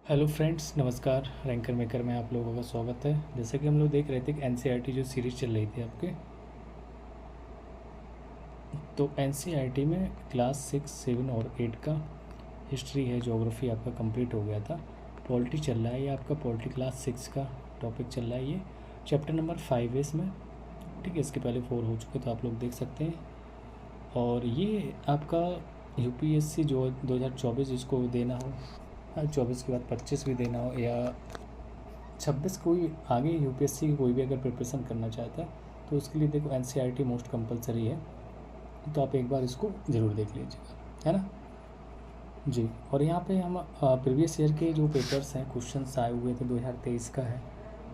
Hello friends, नमस्कार। Ranker maker में आप लोगों का स्वागत है। जैसे कि हम लोग देख रहे थे कि एनसीईआरटी जो सीरीज़ चल रही थी आपके, तो एनसीईआरटी में क्लास 6, 7 और 8 का हिस्ट्री है, ज्योग्राफी आपका कंप्लीट हो गया था। पॉलिटी चल रहा है, ये आपका पॉलिटी क्लास 6 का टॉपिक चल रहा है। ये चैप्टर नंबर 5 है इसमें, ठीक है। इसके पहले 4 हो चुके तो आप लोग देख सकते हैं। और ये आपका यूपीएससी जो 2024 जिसको देना हो, 24 के बाद 25 भी देना हो, या 26 कोई आगे यूपीएससी की कोई भी अगर प्रिपरेशन करना चाहता है तो उसके लिए देखो एनसीईआरटी मोस्ट कंपलसरी है, तो आप एक बार इसको ज़रूर देख लीजिएगा, है ना जी। और यहाँ पे हम प्रीवियस ईयर के जो पेपर्स हैं, क्वेश्चंस आए हुए थे 2023 का है,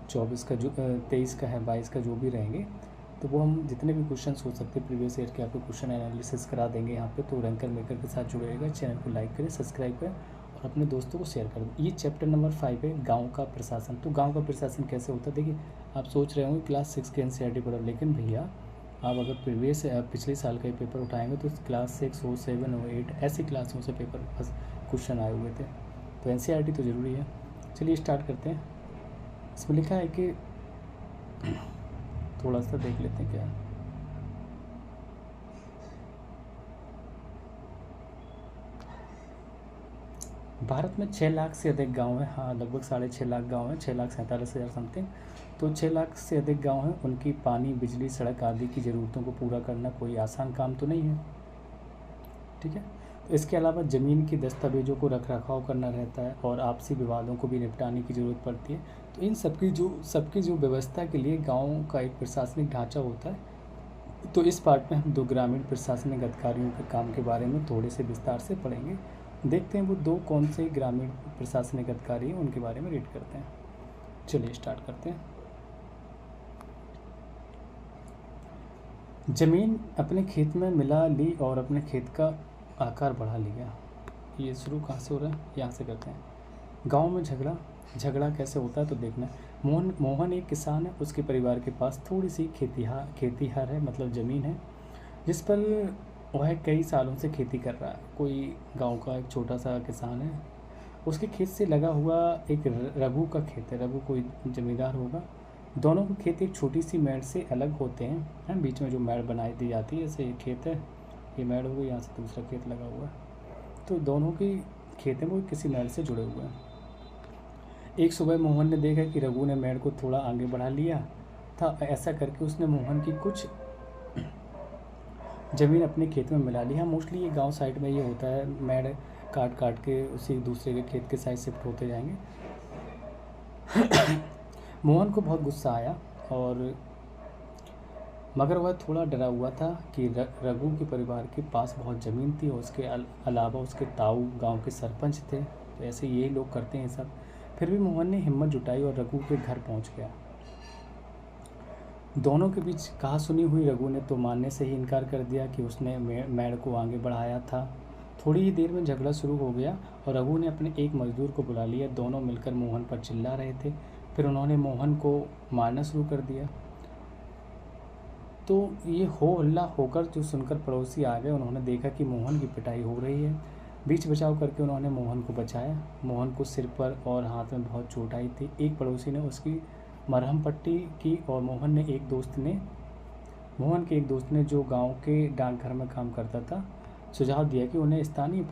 24 का जो 23 का है, 22 का जो भी रहेंगे, तो वो हम जितने भी क्वेश्चंस हो सकते हैं प्रीवियस ईयर के आपको क्वेश्चन एनालिसिस करा देंगे यहाँ पे। तो रैंकर मेकर के साथ जुड़े रहेगा, चैनल को लाइक करें, सब्सक्राइब करें और अपने दोस्तों को शेयर कर दें। ये चैप्टर नंबर 5 है, गाँव का प्रशासन। तो गाँव का प्रशासन कैसे होता है, देखिए आप सोच रहे होंगे क्लास 6 के एनसीईआरटी पढ़ो, लेकिन भैया आप अगर पिछले साल का ही पेपर उठाएंगे तो क्लास 6 हो, 7 हो, 8 ऐसी क्लासों से पेपर बस क्वेश्चन आए हुए थे। तो एनसीईआरटी तो ज़रूरी है। चलिए स्टार्ट करते हैं। इसमें लिखा है कि थोड़ा सा देख लेते हैं क्या है। भारत में 6 लाख से अधिक गांव हैं। हाँ, लगभग 6.5 लाख गांव हैं, 6,47,000 समथिंग। तो 6 लाख से अधिक गांव हैं, उनकी पानी, बिजली, सड़क आदि की ज़रूरतों को पूरा करना कोई आसान काम तो नहीं है, ठीक है। तो इसके अलावा ज़मीन की दस्तावेज़ों को रख रखाव करना रहता है और आपसी विवादों को भी निपटाने की ज़रूरत पड़ती है। तो इन सबकी जो व्यवस्था के लिए गाँव का एक प्रशासनिक ढांचा होता है। तो इस पार्ट में हम 2 ग्रामीण प्रशासनिक अधिकारियों के काम के बारे में थोड़े से विस्तार से पढ़ेंगे। देखते हैं वो 2 कौन से ग्रामीण प्रशासनिक अधिकारी हैं, उनके बारे में रीड करते हैं। चलिए स्टार्ट करते हैं। ज़मीन अपने खेत में मिला ली और अपने खेत का आकार बढ़ा लिया। ये शुरू कहाँ से हो रहा है, यहाँ से करते हैं। गांव में झगड़ा कैसे होता है तो देखना। मोहन एक किसान है, उसके परिवार के पास थोड़ी सी खेतीहार है, मतलब ज़मीन है, जिस पर वह कई सालों से खेती कर रहा है। कोई गांव का एक छोटा सा किसान है, उसके खेत से लगा हुआ एक रघु का खेत है। रघु कोई ज़मींदार होगा। दोनों के खेत एक छोटी सी मेड़ से अलग होते हैं, बीच में जो मेड़ बनाई दी जाती है, जैसे ये खेत है, ये मेड़ हो गई, यहाँ से दूसरा खेत लगा हुआ है, तो दोनों के खेत हैं वो किसी मेड़ से जुड़े हुए हैं। एक सुबह मोहन ने देखा कि रघु ने मेड़ को थोड़ा आगे बढ़ा लिया था। ऐसा करके उसने मोहन की कुछ ज़मीन अपने खेत में मिला ली। हाँ, मोस्टली ये गांव साइड में ये होता है, मेड़ काट के उसी दूसरे के खेत के साइड शिफ्ट होते जाएंगे। मोहन को बहुत गुस्सा आया, और मगर वह थोड़ा डरा हुआ था कि रघु के परिवार के पास बहुत ज़मीन थी और उसके अलावा उसके ताऊ गांव के सरपंच थे। तो ऐसे यही लोग करते हैं सब। फिर भी मोहन ने हिम्मत जुटाई और रघु के घर पहुंच गया। दोनों के बीच कहा सुनी हुई रघु ने तो मानने से ही इनकार कर दिया कि उसने मेड़ को आगे बढ़ाया था। थोड़ी ही देर में झगड़ा शुरू हो गया और रघु ने अपने एक मजदूर को बुला लिया। दोनों मिलकर मोहन पर चिल्ला रहे थे। फिर उन्होंने मोहन को मारना शुरू कर दिया। तो ये हो हल्ला होकर जो सुनकर पड़ोसी आ गए। उन्होंने देखा कि मोहन की पिटाई हो रही है। बीच बचाव करके उन्होंने मोहन को बचाया। मोहन को सिर पर और हाथ में बहुत चोट आई थी। एक पड़ोसी ने उसकी मरहम पट्टी की और मोहन के एक दोस्त ने जो गांव के डाकघर में काम करता था, सुझाव दिया कि उन्हें स्थानीय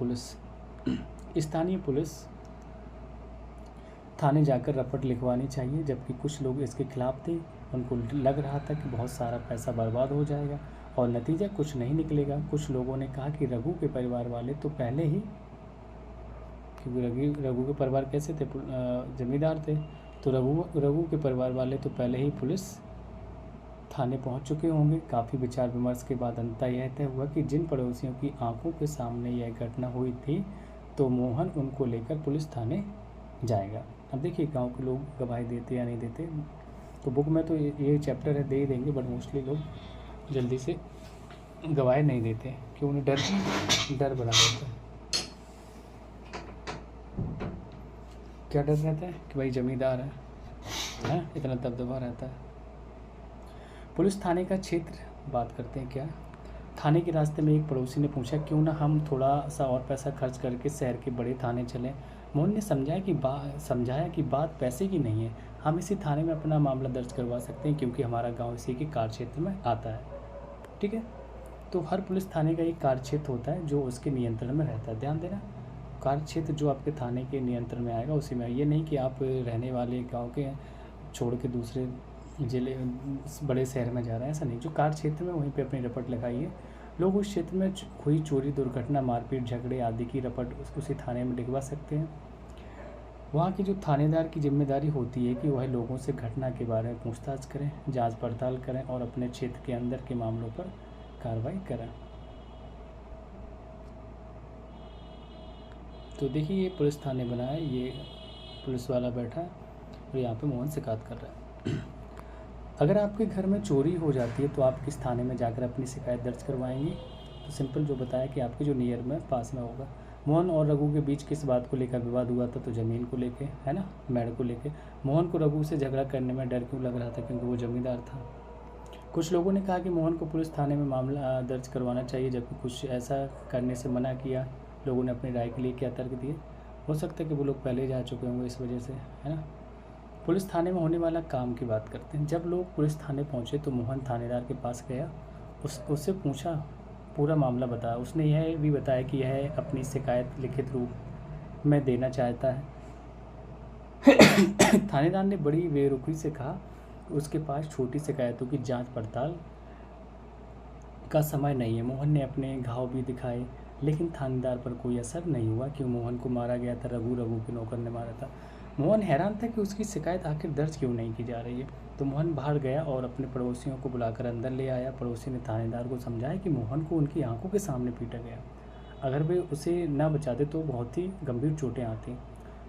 पुलिस थाने जाकर रपट लिखवानी चाहिए। जबकि कुछ लोग इसके खिलाफ थे। उनको लग रहा था कि बहुत सारा पैसा बर्बाद हो जाएगा और नतीजा कुछ नहीं निकलेगा। कुछ लोगों ने कहा कि रघु के परिवार वाले तो पहले ही, क्योंकि रघु के परिवार कैसे थे, जमींदार थे, तो रघु के परिवार वाले तो पहले ही पुलिस थाने पहुंच चुके होंगे। काफ़ी विचार विमर्श के बाद अंततः यह तय हुआ कि जिन पड़ोसियों की आंखों के सामने यह घटना हुई थी, तो मोहन उनको लेकर पुलिस थाने जाएगा। अब देखिए गांव के लोग गवाही देते या नहीं देते। तो बुक में तो ये चैप्टर है, दे ही देंगे, बट मोस्टली लोग जल्दी से गवाही नहीं देते क्यों, उन्हें डर बना रहता है। क्या डर रहता है कि भाई जमींदार है, इतना दबदबा रहता है। पुलिस थाने का क्षेत्र बात करते हैं। क्या थाने के रास्ते में एक पड़ोसी ने पूछा, क्यों ना हम थोड़ा सा और पैसा खर्च करके शहर के बड़े थाने चलें, मोहन ने समझाया कि बात पैसे की नहीं है, हम इसी थाने में अपना मामला दर्ज करवा सकते हैं क्योंकि हमारा गांव इसी के कार्य क्षेत्र में आता है। ठीक है, तो हर पुलिस थाने का एक कार्य क्षेत्र होता है जो उसके नियंत्रण में रहता है। ध्यान देना, कार्य क्षेत्र जो आपके थाने के नियंत्रण में आएगा उसी में। ये नहीं कि आप रहने वाले गांव के छोड़ के दूसरे जिले बड़े शहर में जा रहे हैं, ऐसा नहीं। जो कार्य क्षेत्र में वहीं पे अपनी रपट लगाइए। लोग उस क्षेत्र में हुई चोरी, दुर्घटना, मारपीट, झगड़े आदि की रपट उसी थाने में लिखवा सकते हैं। वहाँ की जो थानेदार की जिम्मेदारी होती है कि वह लोगों से घटना के बारे में पूछताछ करें, जांच पड़ताल करें और अपने क्षेत्र के अंदर के मामलों पर कार्रवाई करें। तो देखिए, ये पुलिस थाने बना है, ये पुलिस वाला बैठा है और यहाँ पे मोहन शिकायत कर रहा है। अगर आपके घर में चोरी हो जाती है तो आप किस थाने में जाकर अपनी शिकायत दर्ज करवाएंगे? तो सिंपल जो बताया कि आपके जो नियर में पास में होगा। मोहन और रघु के बीच किस बात को लेकर विवाद हुआ था? तो ज़मीन को लेके, है ना, मेड़ को लेके। मोहन को रघु से झगड़ा करने में डर क्यों लग रहा था? क्योंकि वो जमींदार था। कुछ लोगों ने कहा कि मोहन को पुलिस थाने में मामला दर्ज करवाना चाहिए, जबकि कुछ ऐसा करने से मना किया। लोगों ने अपनी राय के लिए क्या तर्क दिए? हो सकता है कि वो लोग पहले जा चुके होंगे इस वजह से, है ना। पुलिस थाने में होने वाला काम की बात करते हैं। जब लोग पुलिस थाने पहुंचे तो मोहन थानेदार के पास गया, उससे पूछा, पूरा मामला बताया। उसने यह भी बताया कि यह अपनी शिकायत लिखित रूप में देना चाहता है। थानेदार ने बड़ी बेरुखी से कहा उसके पास छोटी शिकायतों की जांच पड़ताल का समय नहीं है। मोहन ने अपने घाव भी दिखाए, लेकिन थानेदार पर कोई असर नहीं हुआ। क्यों मोहन को मारा गया था? रघु के नौकर ने मारा था। मोहन हैरान था कि उसकी शिकायत आखिर दर्ज क्यों नहीं की जा रही है। तो मोहन बाहर गया और अपने पड़ोसियों को बुलाकर अंदर ले आया। पड़ोसी ने थानेदार को समझाया कि मोहन को उनकी आंखों के सामने पीटा गया, अगर वे उसे न बचाते तो बहुत ही गंभीर चोटें आती।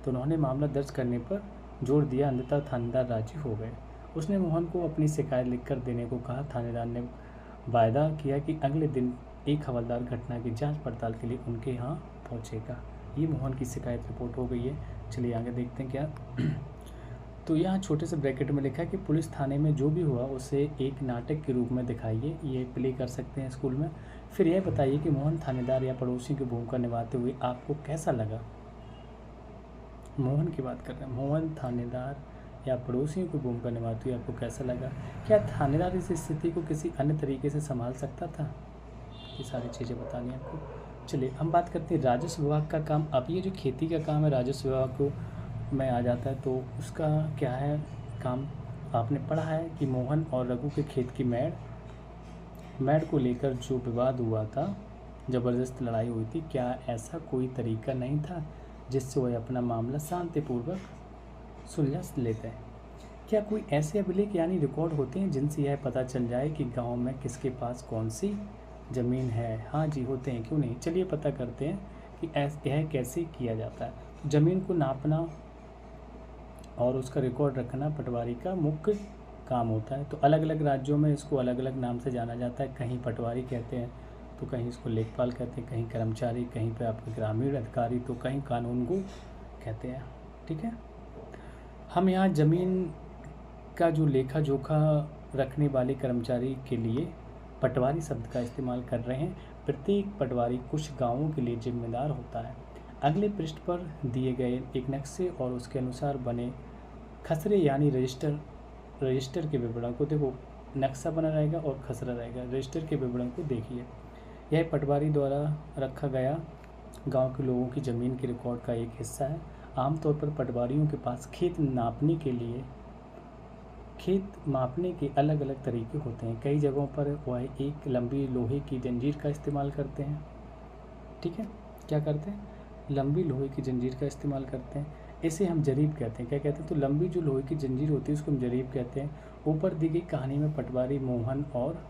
तो उन्होंने मामला दर्ज करने पर जोर दिया। अंततः थानेदार राजी हो गए। उसने मोहन को अपनी शिकायत लिखकर देने को कहा। थानेदार ने वायदा किया कि अगले दिन एक हवलदार घटना की जांच पड़ताल के लिए उनके यहाँ पहुँचेगा। ये मोहन की शिकायत रिपोर्ट हो गई है। चलिए आगे देखते हैं क्या। तो यहाँ छोटे से ब्रैकेट में लिखा है कि पुलिस थाने में जो भी हुआ उसे एक नाटक के रूप में दिखाइए। ये प्ले कर सकते हैं स्कूल में। फिर यह बताइए कि मोहन थानेदार या पड़ोसी की भूमिका निभाते हुए आपको कैसा लगा। मोहन की बात कर रहे हैं। मोहन थानेदार या पड़ोसियों की भूमिका निभाते हुए आपको कैसा लगा? क्या थानेदार इस स्थिति को किसी अन्य तरीके से संभाल सकता था? ये सारी चीज़ें बतानी है आपको। चलिए हम बात करते हैं राजस्व विभाग का काम। अब ये जो खेती का काम है राजस्व विभाग को में आ जाता है, तो उसका क्या है काम? आपने पढ़ा है कि मोहन और रघु के खेत की मेड़ को लेकर जो विवाद हुआ था, ज़बरदस्त लड़ाई हुई थी। क्या ऐसा कोई तरीका नहीं था जिससे वह अपना मामला शांतिपूर्वक सुलझा लेते हैं? क्या कोई ऐसे अभिलेख यानी रिकॉर्ड होते हैं जिनसे यह पता चल जाए कि गांव में किसके पास कौन सी ज़मीन है? हाँ जी, होते हैं, क्यों नहीं। चलिए पता करते हैं कि यह कैसे किया जाता है। ज़मीन को नापना और उसका रिकॉर्ड रखना पटवारी का मुख्य काम होता है। तो अलग अलग राज्यों में इसको अलग अलग नाम से जाना जाता है। कहीं पटवारी कहते हैं, तो कहीं इसको लेखपाल कहते हैं, कहीं कर्मचारी, कहीं पे आपके ग्रामीण अधिकारी, तो कहीं कानूनगो कहते हैं। ठीक है, हम यहाँ ज़मीन का जो लेखा जोखा रखने वाले कर्मचारी के लिए पटवारी शब्द का इस्तेमाल कर रहे हैं। प्रत्येक पटवारी कुछ गांवों के लिए जिम्मेदार होता है। अगले पृष्ठ पर दिए गए एक नक्शे और उसके अनुसार बने खसरे यानी रजिस्टर के विवरण को देखो। नक्शा बना रहेगा और खसरा रहेगा। रजिस्टर के विवरण को देखिए। यह पटवारी द्वारा रखा गया गांव के लोगों की ज़मीन के रिकॉर्ड का एक हिस्सा है। आमतौर पर पटवारियों के पास खेत मापने के अलग अलग तरीके होते हैं। कई जगहों पर वह एक लंबी लोहे की जंजीर का इस्तेमाल करते हैं। ठीक है, क्या करते हैं? लंबी लोहे की जंजीर का इस्तेमाल करते हैं। इसे हम जरीब कहते हैं। क्या कहते हैं? तो लंबी जो लोहे की जंजीर होती है उसको हम जरीब कहते हैं। ऊपर दी गई कहानी में पटवारी मोहन और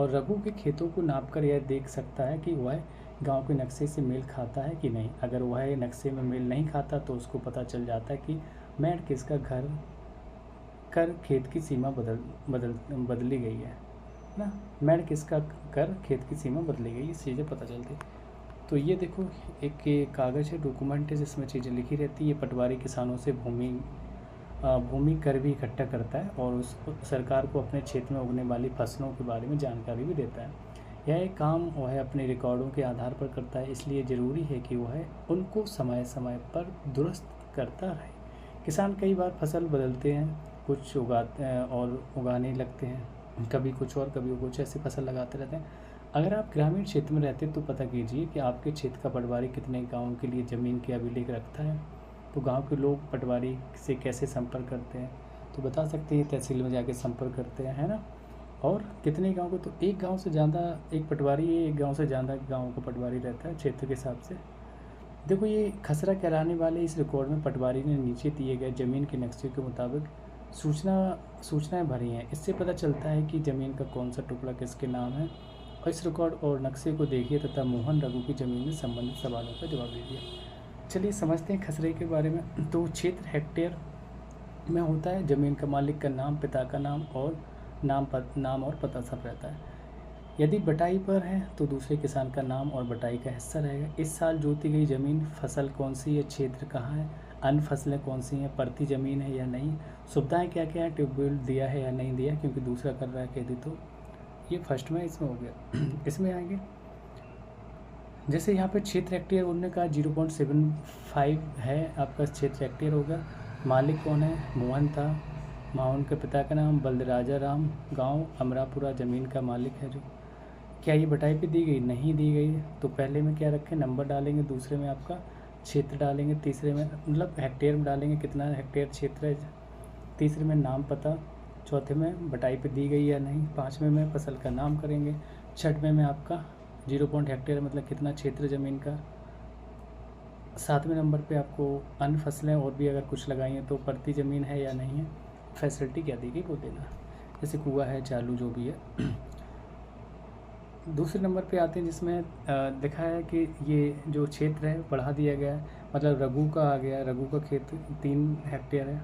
रघु के खेतों को नापकर यह देख सकता है कि वह गांव के नक्शे से मेल खाता है कि नहीं। अगर वह नक्शे में मेल नहीं खाता तो उसको पता चल जाता है कि मेड़ किसका घर कर खेत की सीमा बदली गई है ना। मेड़ किसका कर खेत की सीमा बदली गई, ये चीज़ें पता चलती। तो ये देखो एक कागज़ है, डॉक्यूमेंट है, जिसमें चीज़ें लिखी रहती है। पटवारी किसानों से भूमि कर भी इकट्ठा करता है और उस सरकार को अपने क्षेत्र में उगने वाली फसलों के बारे में जानकारी भी देता है। यह काम वह अपने रिकॉर्डों के आधार पर करता है, इसलिए ज़रूरी है कि वह उनको समय समय पर दुरुस्त करता रहे। किसान कई बार फसल बदलते हैं, कुछ उगाते हैं और उगाने लगते हैं, कभी कुछ और कभी कुछ, ऐसी फसल लगाते रहते हैं। अगर आप ग्रामीण क्षेत्र में रहते हैं तो पता कीजिए कि आपके क्षेत्र का पटवारी कितने गाँव के लिए ज़मीन के अभिलेख रखता है। तो गाँव के लोग पटवारी से कैसे संपर्क करते हैं, तो बता सकते हैं तहसील में जाके संपर्क करते हैं, है ना। और कितने गांव को, तो एक गांव से ज़्यादा एक पटवारी है, एक गांव से ज़्यादा गांव का पटवारी रहता है क्षेत्र के हिसाब से। देखो ये खसरा कहलाने वाले इस रिकॉर्ड में पटवारी ने नीचे दिए गए ज़मीन के नक्शे के मुताबिक सूचनाएं भरी हैं। इससे पता चलता है कि ज़मीन का कौन सा टुकड़ा किसके नाम है। और इस रिकॉर्ड और नक्शे को देखिए तथा मोहन रघु की ज़मीन में संबंधित सवालों का जवाब दीजिए। चलिए समझते हैं खसरे के बारे में। तो क्षेत्र हेक्टेयर में होता है, ज़मीन का मालिक का नाम, पिता का नाम और नाम और पता सब रहता है। यदि बटाई पर है तो दूसरे किसान का नाम और बटाई का हिस्सा रहेगा। इस साल जोती गई ज़मीन, फसल कौन सी है, क्षेत्र कहाँ है, अन्य फसलें कौन सी हैं, परती ज़मीन है या नहीं, सुविधाएं क्या क्या है, ट्यूबवेल दिया है या नहीं दिया, क्योंकि दूसरा कर रहा है कह दी। तो ये फर्स्ट में इसमें हो गया। इसमें आएंगे जैसे यहाँ पे क्षेत्र हेक्टेयर उन्होंने कहा 0.75 है आपका क्षेत्र हेक्टेयर होगा। मालिक कौन है, मोहन था, मोहन के पिता का नाम बलराजा राम, गांव अमरापुरा, ज़मीन का मालिक है जो। क्या ये बटाई पे दी गई, नहीं दी गई। तो पहले में क्या रखें, नंबर डालेंगे, दूसरे में आपका क्षेत्र डालेंगे, तीसरे में मतलब हेक्टेयर में डालेंगे कितना हेक्टेयर क्षेत्र है, तीसरे में नाम पता, चौथे में बटाई पे दी गई या नहीं, पाँचवें में फसल का नाम करेंगे, छठवें में आपका 0 हेक्टेयर मतलब कितना क्षेत्र ज़मीन का, सातवें नंबर पे आपको अन्य फसलें और भी अगर कुछ लगाई हैं तो परती ज़मीन है या नहीं है, फैसिलिटी क्या दी गई वो देना, जैसे कुआं है, चालू जो भी है। दूसरे नंबर पे आते हैं जिसमें दिखा है कि ये जो क्षेत्र है बढ़ा दिया गया है, मतलब रघु का आ गया, रघु का खेत 3 हेक्टेयर है,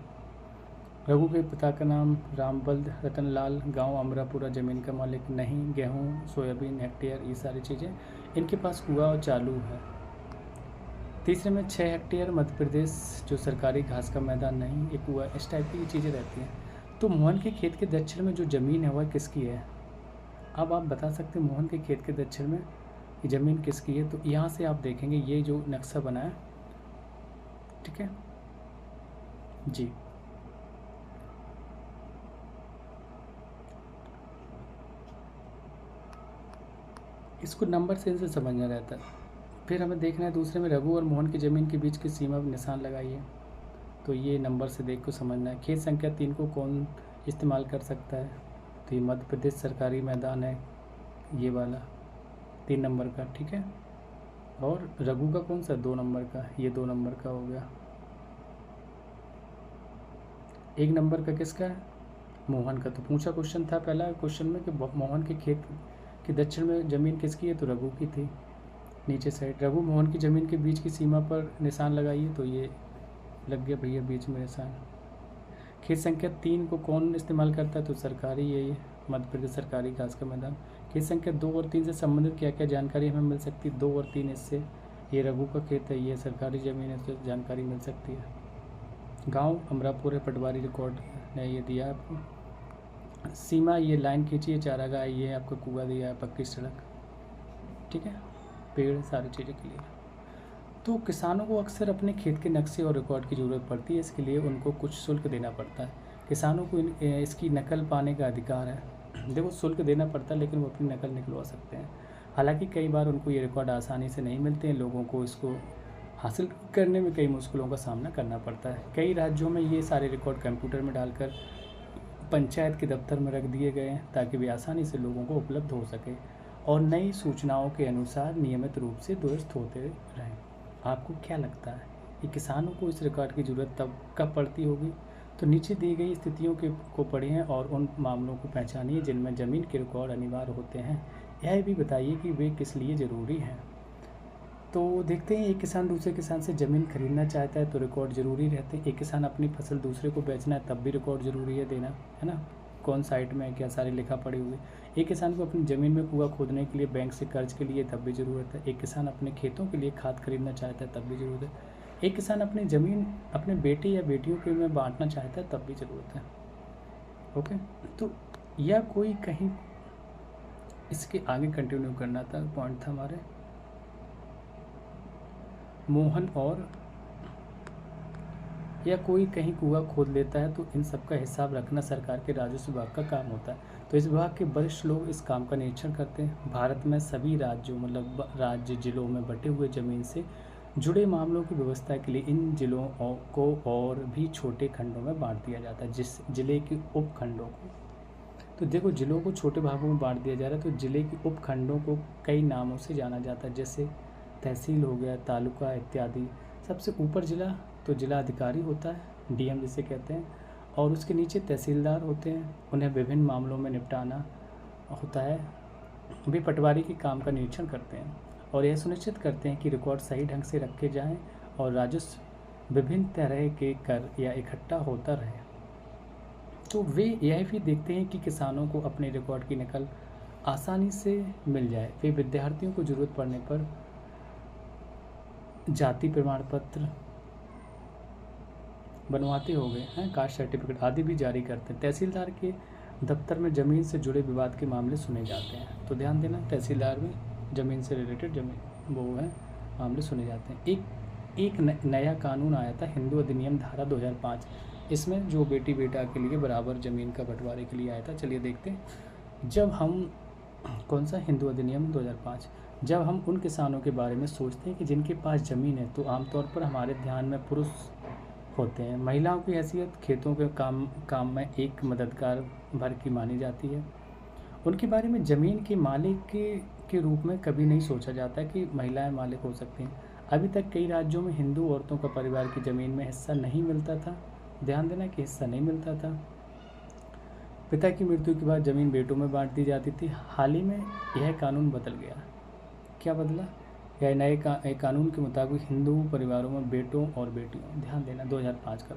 रघु के पिता का नाम रामबल्द रतनलाल, गांव अमरापुरा, ज़मीन का मालिक नहीं, गेहूं सोयाबीन हेक्टेयर, ये सारी चीज़ें, इनके पास कुआं और चालू है। तीसरे में 6 हेक्टेयर मध्य प्रदेश, जो सरकारी घास का मैदान नहीं, एक कुआं, इस टाइप की चीज़ें रहती हैं। तो मोहन के खेत के दक्षिण में जो ज़मीन है वह किसकी है। अब आप बता सकते हैं मोहन के खेत के दक्षिण में ये ज़मीन किसकी है। तो यहाँ से आप देखेंगे ये जो नक्शा बना है, ठीक है जी, इसको नंबर से इनसे समझना रहता है। फिर हमें देखना है दूसरे में रघु और मोहन की ज़मीन के बीच की सीमा पर निशान लगाइए, तो ये नंबर से देख को समझना है। खेत संख्या 3 को कौन इस्तेमाल कर सकता है, तो ये मध्य प्रदेश सरकारी मैदान है, ये वाला 3 नंबर का, ठीक है। और रघु का कौन सा, 2 नंबर का, ये 2 नंबर का हो गया। 1 नंबर का किसका है, मोहन का। तो पूछा क्वेश्चन था पहला क्वेश्चन में कि मोहन के खेत के दक्षिण में ज़मीन किसकी है, तो रघु की थी। नीचे साइड रघु मोहन की ज़मीन के बीच की सीमा पर निशान लगाइए, तो ये लग गया भैया बीच में निशान। खेत संख्या 3 को कौन इस्तेमाल करता है, तो सरकारी, ये मध्य प्रदेश सरकारी घास का मैदान। खेत संख्या 2 और 3 से संबंधित क्या क्या जानकारी हमें मिल सकती है, 2 और 3 इससे, ये रघु का खेत है, ये सरकारी ज़मीन है, तो जानकारी मिल सकती है। गांव अमरापुर है, पटवारी रिकॉर्ड ने ये दिया है आपको। सीमा ये लाइन खींचिए, चारागाह ये आपको कुआं दिया है, पक्की सड़क, ठीक है, पेड़, सारी चीज़ें क्लियर। तो किसानों को अक्सर अपने खेत के नक्शे और रिकॉर्ड की ज़रूरत पड़ती है, इसके लिए उनको कुछ शुल्क देना पड़ता है। किसानों को इसकी नकल पाने का अधिकार है। देखो शुल्क देना पड़ता है लेकिन वो अपनी नकल निकलवा सकते हैं। हालांकि कई बार उनको ये रिकॉर्ड आसानी से नहीं मिलते हैं, लोगों को इसको हासिल करने में कई मुश्किलों का सामना करना पड़ता है। कई राज्यों में ये सारे रिकॉर्ड कंप्यूटर में डालकर पंचायत के दफ्तर में रख दिए गए हैं ताकि वे आसानी से लोगों को उपलब्ध हो सके और नई सूचनाओं के अनुसार नियमित रूप से दुरुस्त होते रहें। आपको क्या लगता है कि किसानों को इस रिकॉर्ड की ज़रूरत तब कब पड़ती होगी? तो नीचे दी गई स्थितियों को पढ़ें और उन मामलों को पहचानिए जिनमें ज़मीन के रिकॉर्ड अनिवार्य होते हैं। यह भी बताइए कि वे किस लिए ज़रूरी हैं। तो देखते हैं, एक किसान दूसरे किसान से ज़मीन खरीदना चाहता है तो रिकॉर्ड ज़रूरी रहते हैं। एक किसान अपनी फसल दूसरे को बेचना है तब भी रिकॉर्ड ज़रूरी है देना, है ना, कौन साइट में क्या सारी लिखा पड़ी हुई। एक किसान को अपनी ज़मीन में कुआं खोदने के लिए बैंक से कर्ज के लिए तब भी ज़रूरत है। एक किसान अपने खेतों के लिए खाद खरीदना चाहता है तब भी ज़रूरत है। एक किसान अपनी ज़मीन अपने बेटे या बेटियों के में बांटना चाहता है तब भी ज़रूरत है। ओके, तो या कोई कहीं इसके आगे कंटिन्यू करना था, पॉइंट था हमारे मोहन और या कोई कहीं कुआं खोद लेता है तो इन सब का हिसाब रखना सरकार के राजस्व विभाग का काम होता है। तो इस विभाग के वरिष्ठ लोग इस काम का निरीक्षण करते हैं। भारत में सभी राज्यों मतलब राज्य जिलों में बटे हुए जमीन से जुड़े मामलों की व्यवस्था के लिए इन जिलों को और भी छोटे खंडों में बांट दिया जाता है, जिस जिले के उपखंडों को। तो देखो, जिलों को छोटे भागों में बांट दिया जा रहा है, तो जिले के उपखंडों को कई नामों से जाना जाता है, जैसे तहसील हो गया, तालुका इत्यादि। सबसे ऊपर जिला तो जिला अधिकारी होता है, डीएम जिसे कहते हैं, और उसके नीचे तहसीलदार होते हैं। उन्हें विभिन्न मामलों में निपटाना होता है। वे पटवारी के काम का निरीक्षण करते हैं और यह सुनिश्चित करते हैं कि रिकॉर्ड सही ढंग से रखे जाएं और राजस्व विभिन्न तरह के कर या इकट्ठा होता रहे। तो वे यह भी देखते हैं कि किसानों को अपने रिकॉर्ड की नकल आसानी से मिल जाए। वे विद्यार्थियों को ज़रूरत पड़ने पर जाति प्रमाण पत्र बनवाते हो गए हैं, कास्ट सर्टिफिकेट आदि भी जारी करते हैं। तहसीलदार के दफ्तर में ज़मीन से जुड़े विवाद के मामले सुने जाते हैं। तो ध्यान देना, तहसीलदार में ज़मीन से रिलेटेड जमीन वो है मामले सुने जाते हैं। एक नया कानून आया था, हिंदू अधिनियम धारा 2005। इसमें जो बेटी बेटा के लिए बराबर ज़मीन का बंटवारे के लिए आया था। चलिए देखते हैं। जब हम कौन सा हिंदू अधिनियम 2005, जब हम उन किसानों के बारे में सोचते हैं कि जिनके पास ज़मीन है, तो आमतौर पर हमारे ध्यान में पुरुष होते हैं। महिलाओं की हैसियत खेतों के काम में एक मददगार भर की मानी जाती है। उनके बारे में ज़मीन के मालिक के रूप में कभी नहीं सोचा जाता कि महिलाएं मालिक हो सकती हैं। अभी तक कई राज्यों में हिंदू औरतों का परिवार की ज़मीन में हिस्सा नहीं मिलता था। ध्यान देना कि हिस्सा नहीं मिलता था। पिता की मृत्यु के बाद ज़मीन बेटों में बांट दी जाती थी। हाल ही में यह कानून बदल गया। क्या बदला? यह नए कानून के मुताबिक हिंदू परिवारों में बेटों और बेटियों, ध्यान देना 2005 का,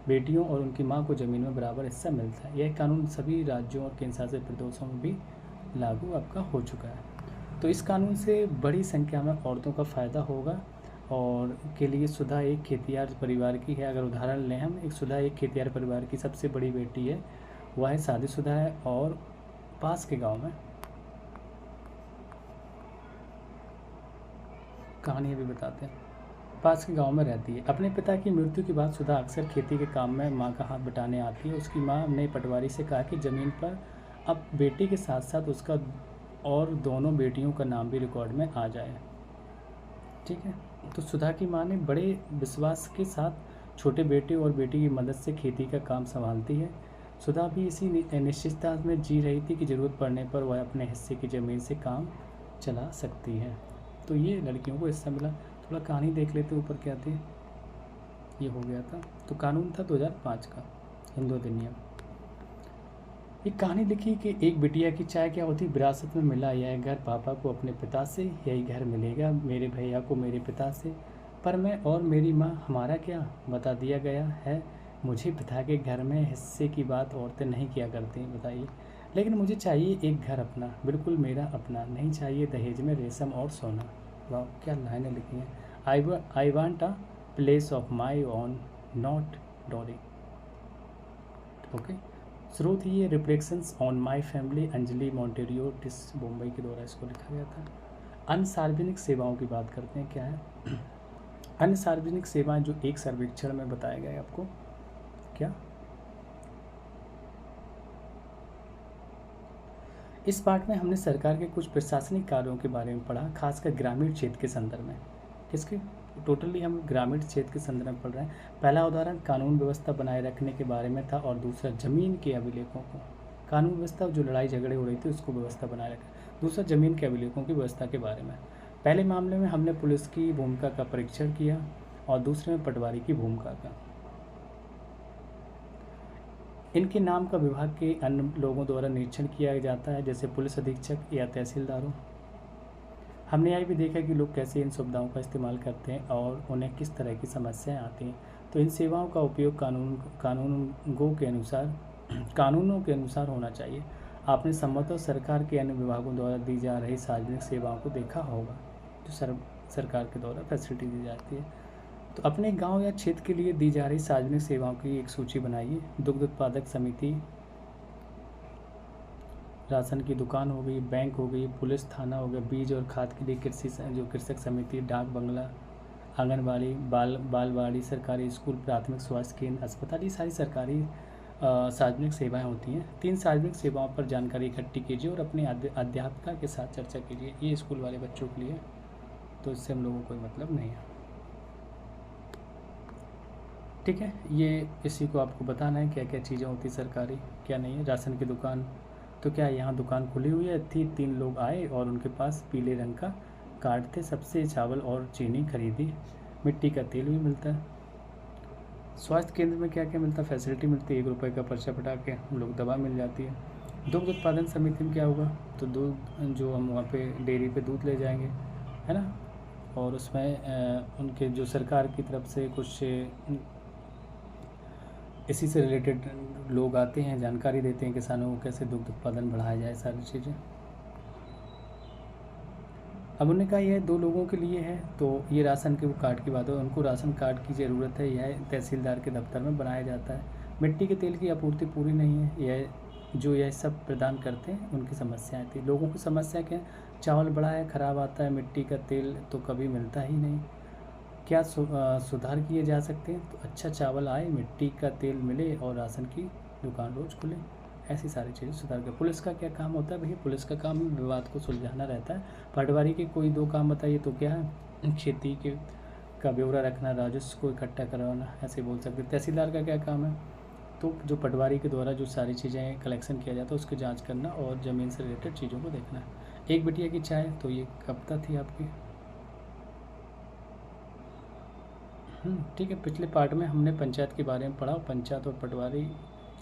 बेटियों और उनकी मां को ज़मीन में बराबर हिस्सा मिलता है। यह कानून सभी राज्यों और केंद्रशासित प्रदेशों में भी लागू आपका हो चुका है। तो इस कानून से बड़ी संख्या में औरतों का फ़ायदा होगा। और के लिए सुधा एक खेतियार परिवार की है। अगर उदाहरण लें हम, सुधा एक खेतियार परिवार की सबसे बड़ी बेटी है, वह है शादीशुदा है और पास के गांव में, कहानी भी बताते हैं, पास के गांव में रहती है। अपने पिता की मृत्यु के बाद सुधा अक्सर खेती के काम में मां का हाथ बटाने आती है। उसकी मां ने पटवारी से कहा कि ज़मीन पर अब बेटी के साथ साथ उसका और दोनों बेटियों का नाम भी रिकॉर्ड में आ जाए। ठीक है। तो सुधा की मां ने बड़े विश्वास के साथ छोटे बेटे और बेटी की मदद से खेती का काम संभालती है। सुधा भी इसी निश्चितता में जी रही थी कि ज़रूरत पड़ने पर वह अपने हिस्से की ज़मीन से काम चला सकती है। तो ये लड़कियों को हिस्सा मिला। थोड़ा कहानी देख लेते ऊपर क्या थी। ये हो गया था। तो कानून था 2005 का हिंदू अधिनियम। एक कहानी लिखी कि एक बिटिया की चाय क्या होती, विरासत में मिला यह घर पापा को अपने पिता से, यही घर मिलेगा मेरे भैया को मेरे पिता से, पर मैं और मेरी माँ हमारा क्या, बता दिया गया है मुझे पिता के घर में हिस्से की बात औरतें नहीं किया करती, बताइए। लेकिन मुझे चाहिए एक घर अपना, बिल्कुल मेरा अपना, नहीं चाहिए दहेज में रेशम और सोना। वाह, क्या लाइनें लिखी हैं। I want a place of my own, not dowry. Okay. स्रोत ये reflections on my family, Anjali Monteiro TISS Bombay के द्वारा इसको लिखा गया था। अन्य सार्वजनिक सेवाओं की बात करते हैं। क्या है अन्य सार्वजनिक सेवाएं, जो एक सर्वेक्षण में बताया गया है आपको। क्या इस पाठ में हमने सरकार के कुछ प्रशासनिक कार्यों के बारे में पढ़ा, खासकर ग्रामीण क्षेत्र के संदर्भ में। किसके? टोटली हम ग्रामीण क्षेत्र के संदर्भ में पढ़ रहे हैं। पहला उदाहरण कानून व्यवस्था बनाए रखने के बारे में था और दूसरा जमीन के अभिलेखों को, कानून व्यवस्था जो लड़ाई झगड़े हो रही थी उसको व्यवस्था बनाए रखा। दूसरा जमीन के अभिलेखों की व्यवस्था के बारे में। पहले मामले में हमने पुलिस की भूमिका का परीक्षण किया और दूसरे में पटवारी की भूमिका का। इनके नाम का विभाग के अन्य लोगों द्वारा निरीक्षण किया जाता है, जैसे पुलिस अधीक्षक या तहसीलदारों। हमने यह भी देखा कि लोग कैसे इन सुविधाओं का इस्तेमाल करते हैं और उन्हें किस तरह की समस्याएं आती हैं। तो इन सेवाओं का उपयोग कानूनों के अनुसार होना चाहिए। आपने संभवतः सरकार के अन्य विभागों द्वारा दी जा रही सार्वजनिक सेवाओं को देखा होगा, जो सरकार के द्वारा फैसिलिटी दी जाती है। तो अपने गांव या क्षेत्र के लिए दी जा रही सार्वजनिक सेवाओं की एक सूची बनाइए। दुग्ध उत्पादक समिति राशन की दुकान हो गई, बैंक हो गई, पुलिस थाना हो गया, बीज और खाद के लिए कृषक समिति, डाक बंगला, आंगनबाड़ी, बालवाड़ी, सरकारी स्कूल, प्राथमिक स्वास्थ्य केंद्र, अस्पताल, ये सारी सरकारी सार्वजनिक सेवाएं होती हैं। 3 सार्वजनिक सेवाओं पर जानकारी इकट्ठी कीजिए और अपने अध्यापिका के साथ चर्चा कीजिए। ये स्कूल वाले बच्चों के लिए, तो इससे हम लोगों को कोई मतलब नहीं है। ठीक है, ये इसी को आपको बताना है क्या क्या चीज़ें होती सरकारी, क्या नहीं है। राशन की दुकान, तो क्या यहाँ दुकान खुली हुई है थी, 3 लोग आए और उनके पास पीले रंग का कार्ड थे, सबसे चावल और चीनी खरीदी, मिट्टी का तेल भी मिलता है। स्वास्थ्य केंद्र में क्या क्या मिलता है, फैसिलिटी मिलती है, 1 रुपये का पर्चा पटा के हम लोग दवा मिल जाती है। दुग्ध उत्पादन समिति में क्या होगा, तो दूध जो हम वहाँ पे डेयरी पे दूध ले जाएंगे, है ना, और उसमें उनके जो सरकार की तरफ से कुछ इसी से रिलेटेड लोग आते हैं, जानकारी देते हैं किसानों को कैसे दुग्ध उत्पादन बढ़ाया जाए, सारी चीज़ें। अब उन्होंने कहा यह 2 लोगों के लिए है, तो ये राशन के वो कार्ड की बात है, उनको राशन कार्ड की ज़रूरत है, यह तहसीलदार के दफ्तर में बनाया जाता है। मिट्टी के तेल की आपूर्ति पूरी नहीं है, यह सब प्रदान करते हैं, उनकी समस्याएं थी। लोगों की समस्या क्या है, चावल बड़ा है, ख़राब आता है, मिट्टी का तेल तो कभी मिलता ही नहीं, क्या सुधार किए जा सकते हैं, तो अच्छा चावल आए, मिट्टी का तेल मिले और राशन की दुकान रोज़ खुले, ऐसी सारी चीज़ें सुधार कर। पुलिस का क्या काम होता है भैया, पुलिस का काम विवाद को सुलझाना रहता है। पटवारी के कोई 2 काम बताइए, तो क्या है, खेती के का ब्यौरा रखना, राजस्व को इकट्ठा करवाना, ऐसे बोल सकते हैं। तहसीलदार का क्या काम है, तो जो पटवारी के द्वारा जो सारी चीज़ें कलेक्शन किया जाता है उसकी जाँच करना और ज़मीन से रिलेटेड चीज़ों को देखना। एक बिटिया की चाय, तो ये कविता थी आपकी। ठीक है, पिछले पार्ट में हमने पंचायत के बारे में पढ़ा, पंचायत और पटवारी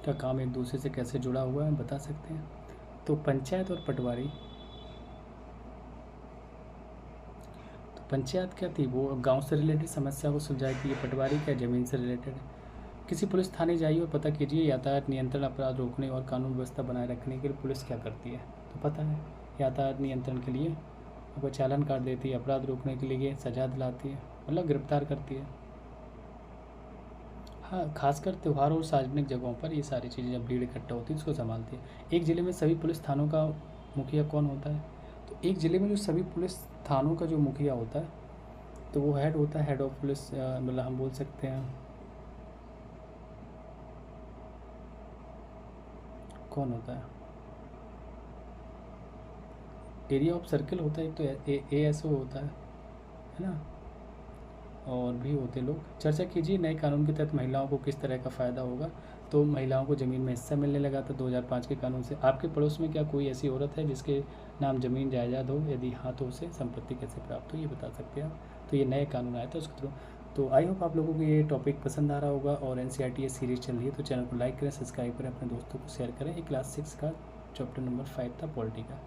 का काम एक दूसरे से कैसे जुड़ा हुआ है बता सकते हैं। तो पंचायत और पटवारी, तो पंचायत क्या थी, वो गांव से रिलेटेड समस्या को सुलझाएगी, ये पटवारी क्या ज़मीन से रिलेटेड है। किसी पुलिस थाने जाइए और पता कीजिए यातायात नियंत्रण, अपराध रोकने और कानून व्यवस्था बनाए रखने के लिए पुलिस क्या करती है, तो पता है यातायात नियंत्रण के लिए आपको चालान काट देती है, अपराध रोकने के लिए सजा दिलाती है, मतलब गिरफ्तार करती है। हाँ, खासकर त्यौहार और सार्वजनिक जगहों पर ये सारी चीज़ें जब भीड़ इकट्ठा होती है उसको संभालती है। एक ज़िले में सभी पुलिस थानों का मुखिया कौन होता है, तो एक ज़िले में जो सभी पुलिस थानों का जो मुखिया होता है, तो वो हेड होता है, हेड ऑफ पुलिस, मतलब हम बोल सकते हैं कौन होता है, एरिया ऑफ सर्किल होता है, तो ASO होता है ना, और भी होते लोग। चर्चा कीजिए, नए कानून के तहत महिलाओं को किस तरह का फ़ायदा होगा, तो महिलाओं को ज़मीन में हिस्सा मिलने लगा था 2005 के कानून से। आपके पड़ोस में क्या कोई ऐसी औरत है जिसके नाम ज़मीन जायदाद हो, यदि हाँ तो उसे संपत्ति कैसे प्राप्त हो, ये बता सकते हैं आप। तो ये नए कानून आया था उसके थ्रू। तो आई होप आप लोगों को ये टॉपिक पसंद आ रहा होगा, और NCERT ये सीरीज़ चल रही है, तो चैनल को लाइक करें, सब्सक्राइब करें, अपने दोस्तों को शेयर करें। ये क्लास 6 का चैप्टर नंबर 5 था पॉलिटी का।